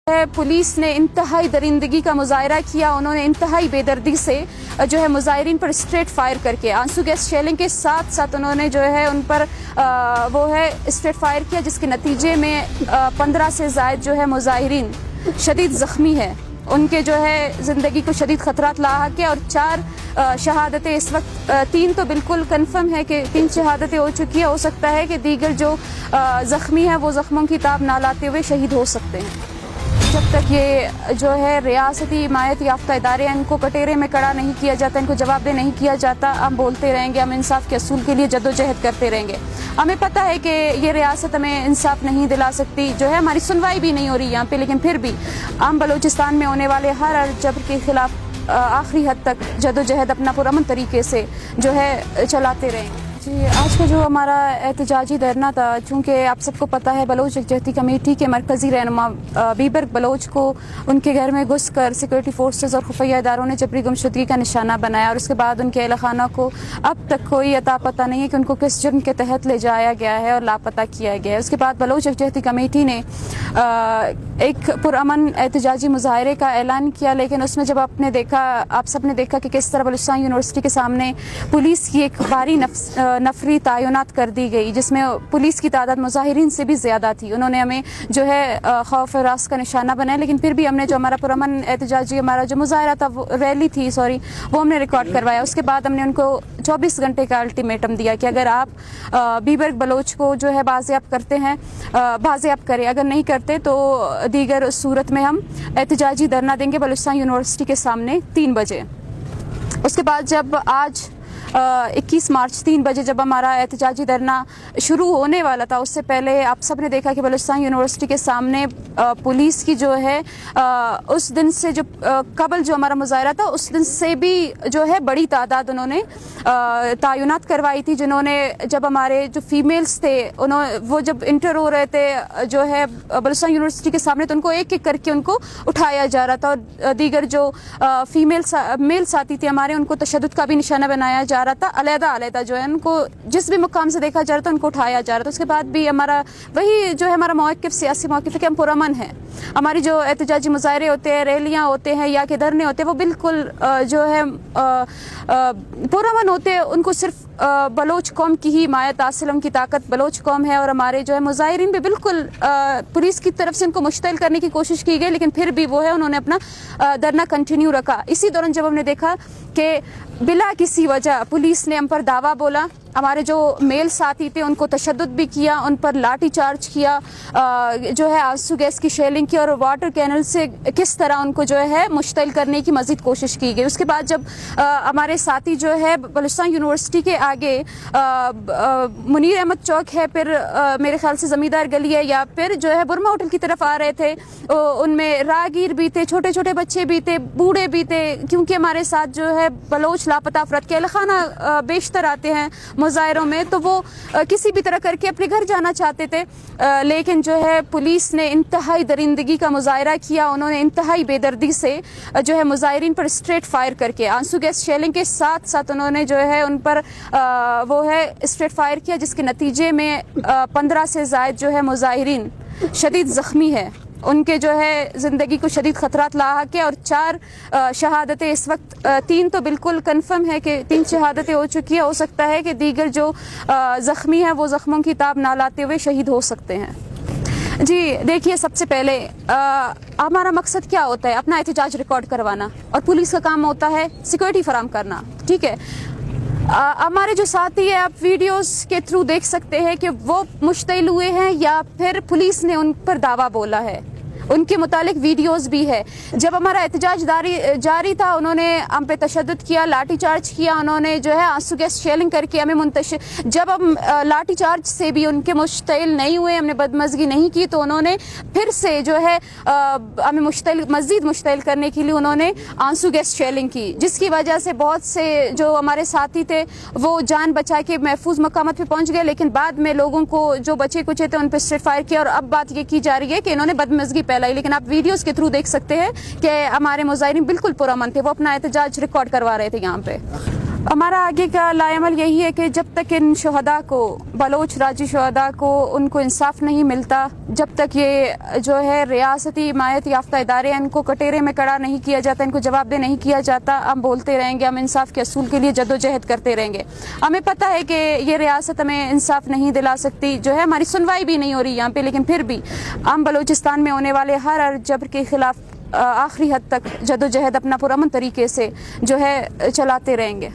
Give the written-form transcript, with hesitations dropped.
Police ने इंतहाई दरिंदगी का मुजाहरा किया। उन्होंने इंतहाई बेदर्दी से जो है मुजाहिरीन पर स्ट्रेट फायर करके आंसू गैस शेलिंग के साथ साथ उन्होंने जो है उन पर वो है स्ट्रेट फायर किया, जिसके नतीजे में 15 से ज़ायद जो है मुजाहिरीन शदीद ज़ख्मी है। उनके जो है ज़िंदगी को शदीद ख़तरात लाहक है और 4 शहादतें इस वक्त 3 तो बिल्कुल कन्फर्म है कि 3 शहादतें हो चुकी है। हो सकता है कि दीगर जो ज़ख्मी हैं वो ज़ख्मों की ताब ना लाते हुए शहीद हो सकते हैं। जब तक ये जो है रियासती हिमायत याफ्ता इदारे हैं इनको कटेरे में कड़ा नहीं किया जाता, इनको जवाबदेह नहीं किया जाता, हम बोलते रहेंगे, हम इंसाफ के असूल के लिए जद्दोजहद करते रहेंगे। हमें पता है कि ये रियासत हमें इंसाफ नहीं दिला सकती, जो है हमारी सुनवाई भी नहीं हो रही यहाँ पे, लेकिन फिर भी हम बलूचिस्तान में होने वाले हर जबर के खिलाफ आखिरी हद तक जद्दोजहद अपना पुरअमन तरीके से जो है चलाते रहेंगे। जी, आज का जो हमारा एहतजाजी धरना था, चूँकि आप सबको पता है बलोच यकजहती कमेटी के मरकज़ी रहनुमा बीबर्ग बलोच को उनके घर में घुस कर सिक्योरिटी फोर्सेस और खुफिया इदारों ने जबरी गुमशुदगी का निशाना बनाया और उसके बाद उनके अहल खाना को अब तक कोई अता पता नहीं है कि उनको किस जुर्म के तहत ले जाया गया है और लापता किया गया है। उसके बाद बलोच यकजहती कमेटी ने एक पुरअमन एहतजाजी मुजाहरे का ऐलान किया, लेकिन उसमें जब आप सब ने देखा कि किस तरह बलूचिस्तान यूनिवर्सिटी के सामने पुलिस की एक भारी नफरी तयनात कर दी गई, जिसमें पुलिस की तादाद मुजाहिरीन से भी ज़्यादा थी। उन्होंने हमें जो है खौफ और रास का निशाना बनाया, लेकिन फिर भी हमने जो हमारा पुरअमन एहतजाजी हमारा जो मुजाहरा था वो रैली थी वो हमने रिकॉर्ड करवाया। उसके बाद हमने उनको 24 घंटे का अल्टीमेटम दिया कि अगर आप बीबर्ग बलोच को जो है बाज़ेयाब करते हैं बाज़ेयाब करें, अगर नहीं करते तो दीगर सूरत में हम एहतजाजी धरना देंगे बलूचिस्तान यूनिवर्सिटी के सामने 3 बजे। उसके बाद जब आज 21 मार्च 3 बजे जब हमारा एहतजाजी धरना शुरू होने वाला था, उससे पहले आप सब ने देखा कि बलूचिस्तान यूनिवर्सिटी के सामने पुलिस की जो है उस दिन से जो कबल जो हमारा मुजाहरा था उस दिन से भी जो है बड़ी तादाद उन्होंने तयनात करवाई थी, जिन्होंने जब हमारे जो फीमेल्स थे वो जब इंटर हो रहे थे जो है बलूचिस्तान यूनिवर्सिटी के सामने, तो उनको एक एक करके उनको उठाया जा रहा था और दीगर जो मेल साथी थे हमारे उनको तशद्दुद का भी निशाना बनाया जा रहा था। अलग-अलग जो है उनको जिस भी मुकाम से देखा जा रहा था उनको उठाया जा रहा था। उसके बाद भी हमारा वही जो है हमारा मौक़िफ़ सियासी मौक़िफ़ है कि हम पुरअमन हैं। हमारी जो एहतजाजी मुजाहरे होते हैं, रैलियाँ होते हैं या के धरने होते हैं, वो बिल्कुल जो है पुरअमन होते हैं। उनको सिर्फ बलोच कौम की ही हिमायत हासिल, उनकी ताकत बलोच कौम है और हमारे जो है मुजाहिरीन भी बिल्कुल पुलिस की तरफ से उनको मुश्तिल करने की कोशिश की गई, लेकिन फिर भी वो है उन्होंने अपना धरना कंटिन्यू रखा। इसी दौरान जब हमने देखा कि बिला किसी वजह पुलिस ने हम पर दावा बोला, हमारे जो मेल साथी थे उनको तशद्दुद भी किया, उन पर लाठी चार्ज किया, जो है आंसू गैस की शेलिंग की और वाटर कैनल से किस तरह उनको जो है मुश्तिल करने की मज़ीद कोशिश की गई। उसके बाद जब हमारे साथी जो है बलूचिस्तान यूनिवर्सिटी के आगे मुनीर अहमद चौक है, फिर मेरे ख्याल से ज़मींदार गली है, या फिर जो है बुरमा होटल की तरफ आ रहे थे, उनमें राहगीर भी थे, छोटे छोटे बच्चे भी थे, बूढ़े भी थे, क्योंकि हमारे साथ जो है बलोच लापता अफराद के अहल खाना बेशतर आते हैं मुजाहरों में, तो वो किसी भी तरह करके अपने घर जाना चाहते थे, लेकिन जो है पुलिस ने इंतहाई दरिंदगी का मुजाहरा किया। उन्होंने इंतहाई बेदर्दी से जो है मुजाहिरीन पर स्ट्रेट फायर करके आंसू गैस शेलिंग के साथ साथ उन्होंने जो है उन पर वो है स्ट्रेट फायर किया, जिसके नतीजे में 15 से ज़ायद जो है मुजाहिरीन शदीद ज़ख्मी है। उनके जो है ज़िंदगी को शदीद ख़तरात लाहक है और 4 शहादतें इस वक्त 3 तो बिल्कुल कन्फर्म है कि 3 शहादतें हो चुकी है। हो सकता है कि दीगर जो ज़ख्मी हैं वो ज़ख्मों की ताब ना लाते हुए शहीद हो सकते हैं। जी देखिए, सबसे पहले हमारा मकसद क्या होता है? अपना एहतजाज रिकॉर्ड करवाना, और पुलिस का काम होता है सिक्योरिटी फराम करना। ठीक है, हमारे जो साथी है आप वीडियोस के थ्रू देख सकते हैं कि वो मुश्तिल हुए हैं या फिर पुलिस ने उन पर दावा बोला है, उनके मुतालिक वीडियोस भी है। जब हमारा एहतजाज जारी था उन्होंने हम पे तशद्दुद किया, लाठी चार्ज किया, उन्होंने जो है आंसू गैस शेलिंग करके हमें मुंतशिर, जब हम लाठी चार्ज से भी उनके मुश्तिल नहीं हुए, हमने बदमज़गी नहीं की, तो उन्होंने फिर से जो है हमें मज़ीद मुश्तिल करने के लिए उन्होंने आंसू गैस शेलिंग की, जिसकी वजह से बहुत से जो हमारे साथी थे वो जान बचा के महफूज मकामत पे पहुँच गए, लेकिन बाद में लोगों को जो बचे कुचे थे उन पर स्ट्रेट फायर किया। और अब बात ये की जा रही है कि इन्होंने बदमज़गी फैलाई, लेकिन आप वीडियोस के थ्रू देख सकते हैं कि हमारे मुजाहिरीन बिल्कुल पुरअमन थे, वो अपना एहतजाज रिकॉर्ड करवा रहे थे यहाँ पे। ہمارا آگے کا لائعمل یہی ہے کہ جب تک ان شہداء کو بلوچ راجی شہداء کو ان کو انصاف نہیں ملتا، جب تک یہ جو ہے ریاستی حمایت یافتہ ادارے ان کو کٹہرے میں کڑا نہیں کیا جاتا، ان کو جواب دہ نہیں کیا جاتا، ہم بولتے رہیں گے، ہم انصاف کے اصول کے لیے جدوجہد کرتے رہیں گے۔ ہمیں پتہ ہے کہ یہ ریاست ہمیں انصاف نہیں دلا سکتی، جو ہے ہماری سنوائی بھی نہیں ہو رہی یہاں پہ، لیکن پھر بھی ہم بلوچستان میں ہونے والے ہر جبر کے خلاف آخری حد تک جدوجہد اپنا پرامن طریقے سے جو ہے چلاتے رہیں گے۔